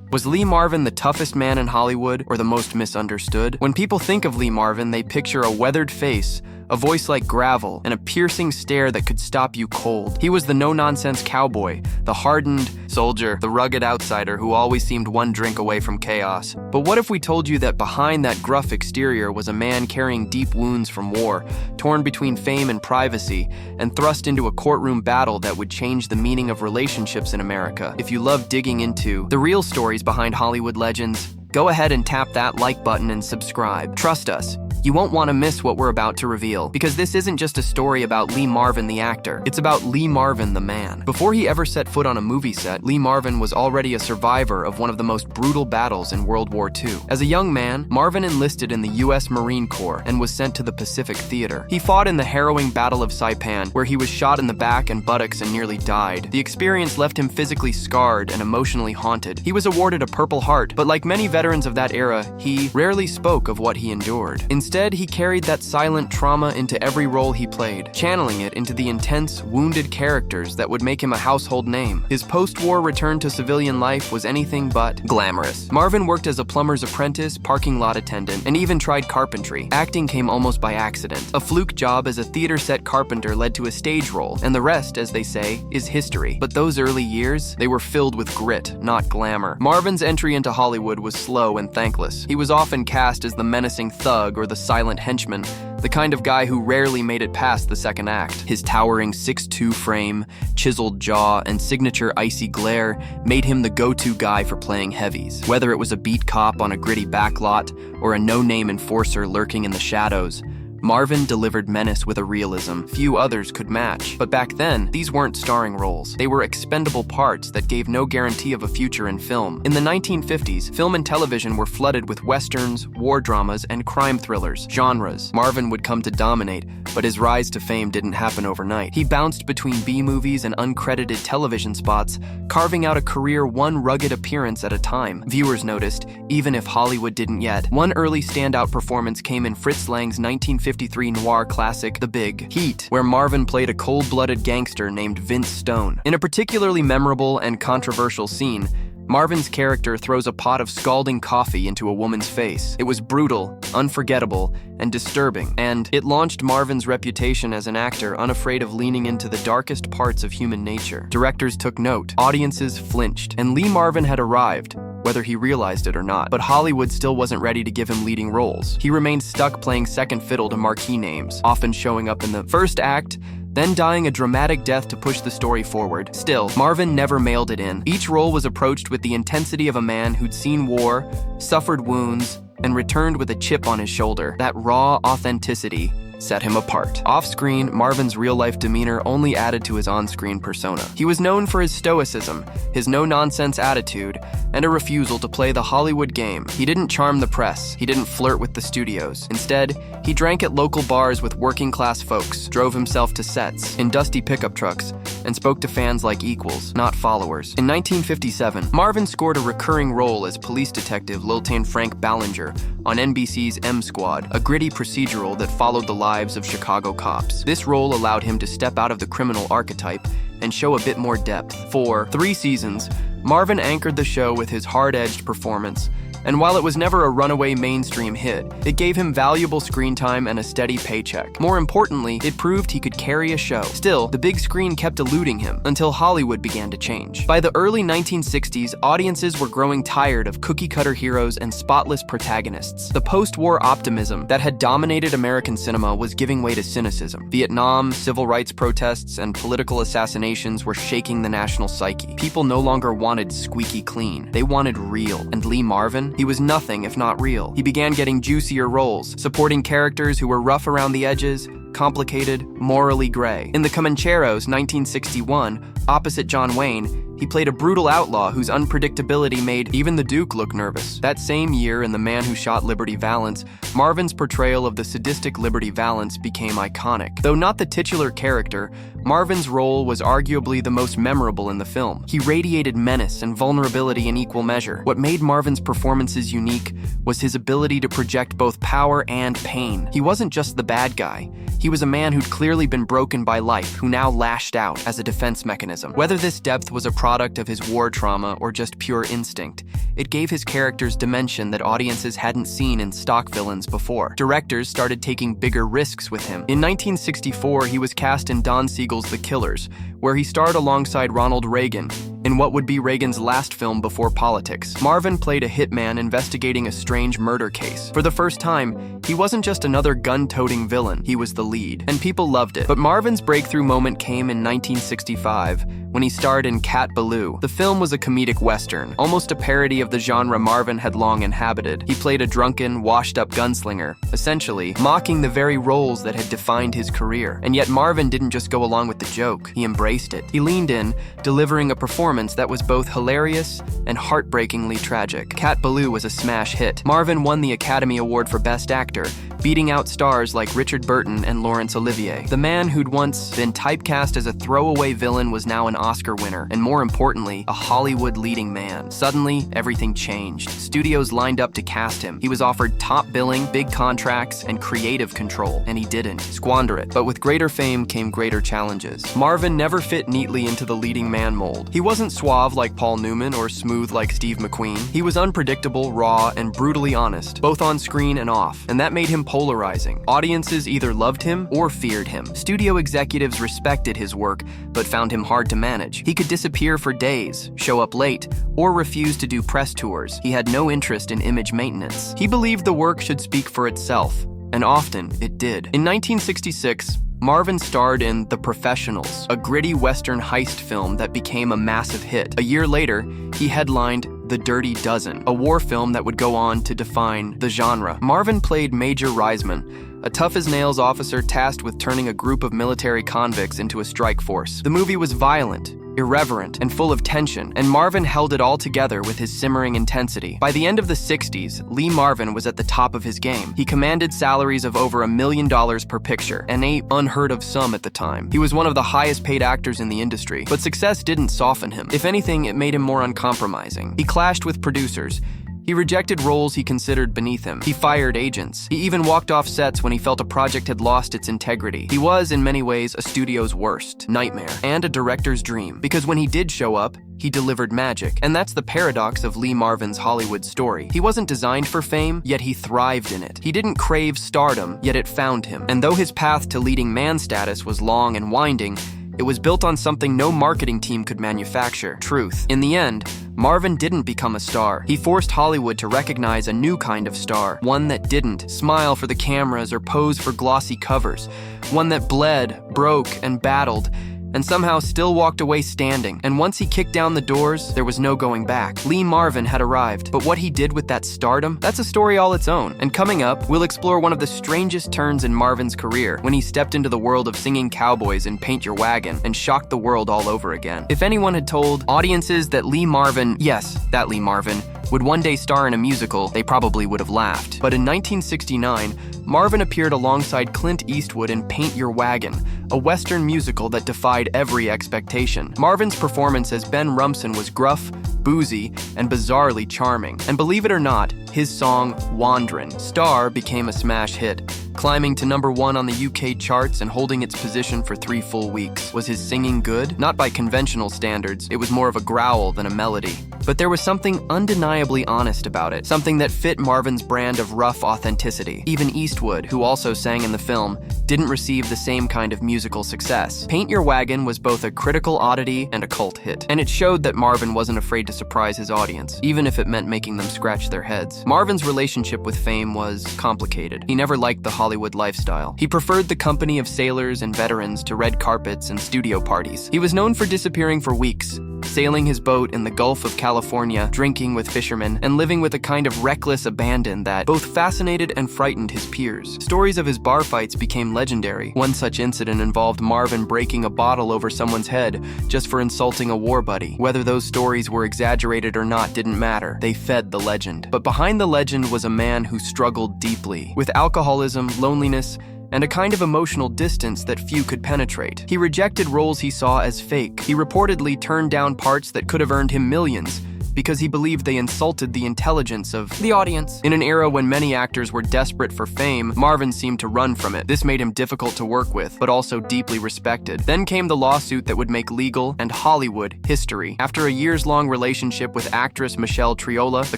Was Lee Marvin the toughest man in Hollywood or the most misunderstood? When people think of Lee Marvin, they picture a weathered face, a voice like gravel, and a piercing stare that could stop you cold. He was the no-nonsense cowboy, the hardened soldier, the rugged outsider who always seemed one drink away from chaos. But what if we told you that behind that gruff exterior was a man carrying deep wounds from war, torn between fame and privacy, and thrust into a courtroom battle that would change the meaning of relationships in America? If you love digging into the real stories behind Hollywood legends, go ahead and tap that like button and subscribe. Trust us, you won't want to miss what we're about to reveal, because this isn't just a story about Lee Marvin the actor, it's about Lee Marvin the man. Before he ever set foot on a movie set, Lee Marvin was already a survivor of one of the most brutal battles in World War II. As a young man, Marvin enlisted in the U.S. Marine Corps and was sent to the Pacific Theater. He fought in the harrowing Battle of Saipan, where he was shot in the back and buttocks and nearly died. The experience left him physically scarred and emotionally haunted. He was awarded a Purple Heart, but like many veterans of that era, he rarely spoke of what he endured. Instead, he carried that silent trauma into every role he played, channeling it into the intense, wounded characters that would make him a household name. His post-war return to civilian life was anything but glamorous. Marvin worked as a plumber's apprentice, parking lot attendant, and even tried carpentry. Acting came almost by accident. A fluke job as a theater set carpenter led to a stage role, and the rest, as they say, is history. But those early years, they were filled with grit, not glamour. Marvin's entry into Hollywood was slow and thankless. He was often cast as the menacing thug or the silent henchman, the kind of guy who rarely made it past the second act. His towering 6'2" frame, chiseled jaw, and signature icy glare made him the go-to guy for playing heavies. Whether it was a beat cop on a gritty backlot or a no-name enforcer lurking in the shadows, Marvin delivered menace with a realism few others could match. But back then, these weren't starring roles. They were expendable parts that gave no guarantee of a future in film. In the 1950s, film and television were flooded with westerns, war dramas, and crime thrillers, genres Marvin would come to dominate, but his rise to fame didn't happen overnight. He bounced between B-movies and uncredited television spots, carving out a career one rugged appearance at a time. Viewers noticed, even if Hollywood didn't yet. One early standout performance came in Fritz Lang's 1953 noir classic, The Big Heat, where Marvin played a cold-blooded gangster named Vince Stone. In a particularly memorable and controversial scene, Marvin's character throws a pot of scalding coffee into a woman's face. It was brutal, unforgettable, and disturbing, and it launched Marvin's reputation as an actor unafraid of leaning into the darkest parts of human nature. Directors took note, audiences flinched, and Lee Marvin had arrived, whether he realized it or not. But Hollywood still wasn't ready to give him leading roles. He remained stuck playing second fiddle to marquee names, often showing up in the first act, then dying a dramatic death to push the story forward. Still, Marvin never mailed it in. Each role was approached with the intensity of a man who'd seen war, suffered wounds, and returned with a chip on his shoulder. That raw authenticity set him apart. Off-screen, Marvin's real-life demeanor only added to his on-screen persona. He was known for his stoicism, his no-nonsense attitude, and a refusal to play the Hollywood game. He didn't charm the press. He didn't flirt with the studios. Instead, he drank at local bars with working-class folks, drove himself to sets in dusty pickup trucks, and spoke to fans like equals, not followers. In 1957, Marvin scored a recurring role as police detective Lieutenant Frank Ballinger on NBC's M Squad, a gritty procedural that followed the lives of Chicago cops. This role allowed him to step out of the criminal archetype and show a bit more depth. For 3 seasons, Marvin anchored the show with his hard-edged performance, and while it was never a runaway mainstream hit, it gave him valuable screen time and a steady paycheck. More importantly, it proved he could carry a show. Still, the big screen kept eluding him until Hollywood began to change. By the early 1960s, audiences were growing tired of cookie-cutter heroes and spotless protagonists. The post-war optimism that had dominated American cinema was giving way to cynicism. Vietnam, civil rights protests, and political assassinations were shaking the national psyche. People no longer wanted squeaky clean. They wanted real. And Lee Marvin? He was nothing if not real. He began getting juicier roles, supporting characters who were rough around the edges, complicated, morally gray. In The Comancheros, 1961, opposite John Wayne, he played a brutal outlaw whose unpredictability made even the Duke look nervous. That same year, in The Man Who Shot Liberty Valance, Marvin's portrayal of the sadistic Liberty Valance became iconic. Though not the titular character, Marvin's role was arguably the most memorable in the film. He radiated menace and vulnerability in equal measure. What made Marvin's performances unique was his ability to project both power and pain. He wasn't just the bad guy. He was a man who'd clearly been broken by life, who now lashed out as a defense mechanism. Whether this depth was a product of his war trauma or just pure instinct. It gave his characters dimension that audiences hadn't seen in stock villains before. Directors started taking bigger risks with him. In 1964, he was cast in Don Siegel's The Killers, where he starred alongside Ronald Reagan in what would be Reagan's last film before politics. Marvin played a hitman investigating a strange murder case. For the first time, he wasn't just another gun-toting villain, he was the lead, and people loved it. But Marvin's breakthrough moment came in 1965, when he starred in Cat Ballou. The film was a comedic western, almost a parody of the genre Marvin had long inhabited. He played a drunken, washed-up gunslinger, essentially mocking the very roles that had defined his career. And yet Marvin didn't just go along with the joke, he embraced it. He leaned in, delivering a performance that was both hilarious and heartbreakingly tragic. Cat Ballou was a smash hit. Marvin won the Academy Award for Best Actor, beating out stars like Richard Burton and Laurence Olivier. The man who'd once been typecast as a throwaway villain was now an Oscar winner, and more importantly, a Hollywood leading man. Suddenly, everything changed. Studios lined up to cast him. He was offered top billing, big contracts, and creative control, and he didn't squander it. But with greater fame came greater challenges. Marvin never fit neatly into the leading man mold. He wasn't suave like Paul Newman or smooth like Steve McQueen. He was unpredictable, raw, and brutally honest, both on screen and off, and that made him polarizing. Audiences either loved him or feared him. Studio executives respected his work, but found him hard to manage. He could disappear for days, show up late, or refuse to do press tours. He had no interest in image maintenance. He believed the work should speak for itself, and often it did. In 1966, Marvin starred in The Professionals, a gritty Western heist film that became a massive hit. A year later, he headlined The Dirty Dozen, a war film that would go on to define the genre. Marvin played Major Reisman, a tough-as-nails officer tasked with turning a group of military convicts into a strike force. The movie was violent, irreverent, and full of tension, and Marvin held it all together with his simmering intensity. By the end of the 60s, Lee Marvin was at the top of his game. He commanded salaries of over $1 million per picture, an unheard-of sum at the time. He was one of the highest-paid actors in the industry, but success didn't soften him. If anything, it made him more uncompromising. He clashed with producers. He rejected roles he considered beneath him. He fired agents. He even walked off sets when he felt a project had lost its integrity. He was, in many ways, a studio's worst nightmare and a director's dream. Because when he did show up, he delivered magic. And that's the paradox of Lee Marvin's Hollywood story. He wasn't designed for fame, yet he thrived in it. He didn't crave stardom, yet it found him. And though his path to leading man status was long and winding, it was built on something no marketing team could manufacture: truth. In the end, Marvin didn't become a star. He forced Hollywood to recognize a new kind of star, one that didn't smile for the cameras or pose for glossy covers, one that bled, broke, and battled, and somehow still walked away standing. And once he kicked down the doors, there was no going back. Lee Marvin had arrived, but what he did with that stardom, that's a story all its own. And coming up, we'll explore one of the strangest turns in Marvin's career, when he stepped into the world of singing cowboys in Paint Your Wagon and shocked the world all over again. If anyone had told audiences that Lee Marvin, yes, that Lee Marvin, would one day star in a musical, they probably would have laughed. But in 1969, Marvin appeared alongside Clint Eastwood in Paint Your Wagon, a Western musical that defied every expectation. Marvin's performance as Ben Rumson was gruff, boozy, and bizarrely charming. And believe it or not, his song, Wandrin' Star, became a smash hit, climbing to #1 on the UK charts and holding its position for 3 full weeks. Was his singing good? Not by conventional standards, it was more of a growl than a melody. But there was something undeniably honest about it, something that fit Marvin's brand of rough authenticity. Even Eastwood, who also sang in the film, didn't receive the same kind of musical success. Paint Your Wagon was both a critical oddity and a cult hit, and it showed that Marvin wasn't afraid to surprise his audience, even if it meant making them scratch their heads. Marvin's relationship with fame was complicated. He never liked the Hollywood lifestyle. He preferred the company of sailors and veterans to red carpets and studio parties. He was known for disappearing for weeks, sailing his boat in the Gulf of California, drinking with fishermen, and living with a kind of reckless abandon that both fascinated and frightened his peers. Stories of his bar fights became legendary. One such incident involved Marvin breaking a bottle over someone's head just for insulting a war buddy. Whether those stories were exaggerated or not didn't matter. They fed the legend. But behind the legend was a man who struggled deeply with alcoholism, loneliness, and a kind of emotional distance that few could penetrate. He rejected roles he saw as fake. He reportedly turned down parts that could have earned him millions because he believed they insulted the intelligence of the audience. In an era when many actors were desperate for fame, Marvin seemed to run from it. This made him difficult to work with, but also deeply respected. Then came the lawsuit that would make legal and Hollywood history. After a years-long relationship with actress Michelle Triola, the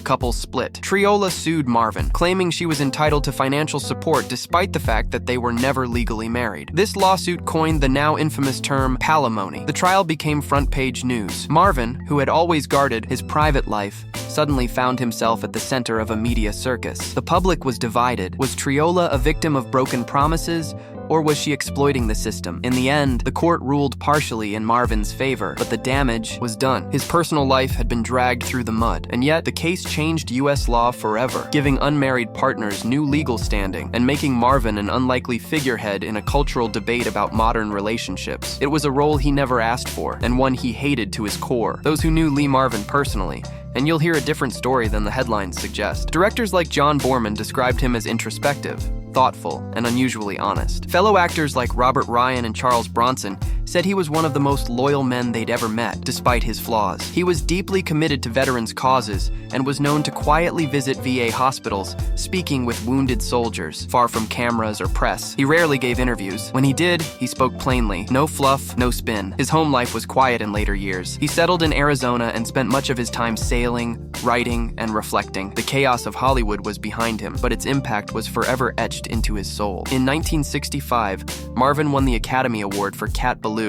couple split. Triola sued Marvin, claiming she was entitled to financial support despite the fact that they were never legally married. This lawsuit coined the now infamous term palimony. The trial became front-page news. Marvin, who had always guarded his private life, suddenly found himself at the center of a media circus. The public was divided. Was Triola a victim of broken promises, or was she exploiting the system? In the end, the court ruled partially in Marvin's favor, but the damage was done. His personal life had been dragged through the mud, and yet the case changed U.S. law forever, giving unmarried partners new legal standing and making Marvin an unlikely figurehead in a cultural debate about modern relationships. It was a role he never asked for, and one he hated to his core. Those who knew Lee Marvin personally, and you'll hear a different story than the headlines suggest. Directors like John Borman described him as introspective, thoughtful, and unusually honest. Fellow actors like Robert Ryan and Charles Bronson said he was one of the most loyal men they'd ever met, despite his flaws. He was deeply committed to veterans' causes and was known to quietly visit VA hospitals, speaking with wounded soldiers, far from cameras or press. He rarely gave interviews. When he did, he spoke plainly. No fluff, no spin. His home life was quiet in later years. He settled in Arizona and spent much of his time sailing, writing, and reflecting. The chaos of Hollywood was behind him, but its impact was forever etched into his soul. In 1965, Marvin won the Academy Award for Cat Ballou,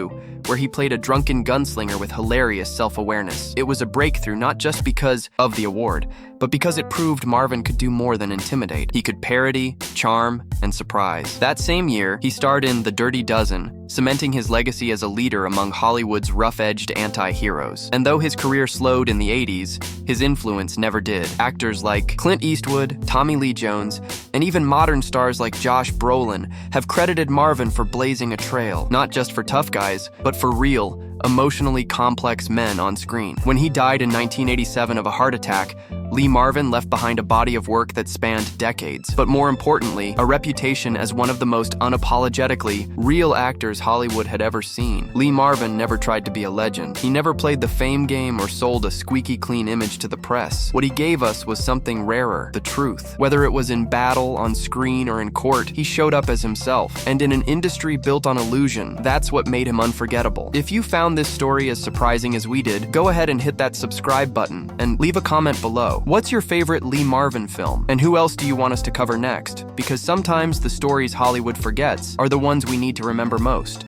where he played a drunken gunslinger with hilarious self-awareness. It was a breakthrough not just because of the award, but because it proved Marvin could do more than intimidate. He could parody, charm, and surprise. That same year, he starred in The Dirty Dozen, cementing his legacy as a leader among Hollywood's rough-edged anti-heroes. And though his career slowed in the 80s, his influence never did. Actors like Clint Eastwood, Tommy Lee Jones, and even modern stars like Josh Brolin have credited Marvin for blazing a trail, not just for tough guys, but for real, emotionally complex men on screen. When he died in 1987 of a heart attack, Lee Marvin left behind a body of work that spanned decades, but more importantly, a reputation as one of the most unapologetically real actors Hollywood had ever seen. Lee Marvin never tried to be a legend. He never played the fame game or sold a squeaky clean image to the press. What he gave us was something rarer, the truth. Whether it was in battle, on screen, or in court, he showed up as himself. And in an industry built on illusion, that's what made him unforgettable. If you found this story as surprising as we did, go ahead and hit that subscribe button and leave a comment below. What's your favorite Lee Marvin film? And who else do you want us to cover next? Because sometimes the stories Hollywood forgets are the ones we need to remember most.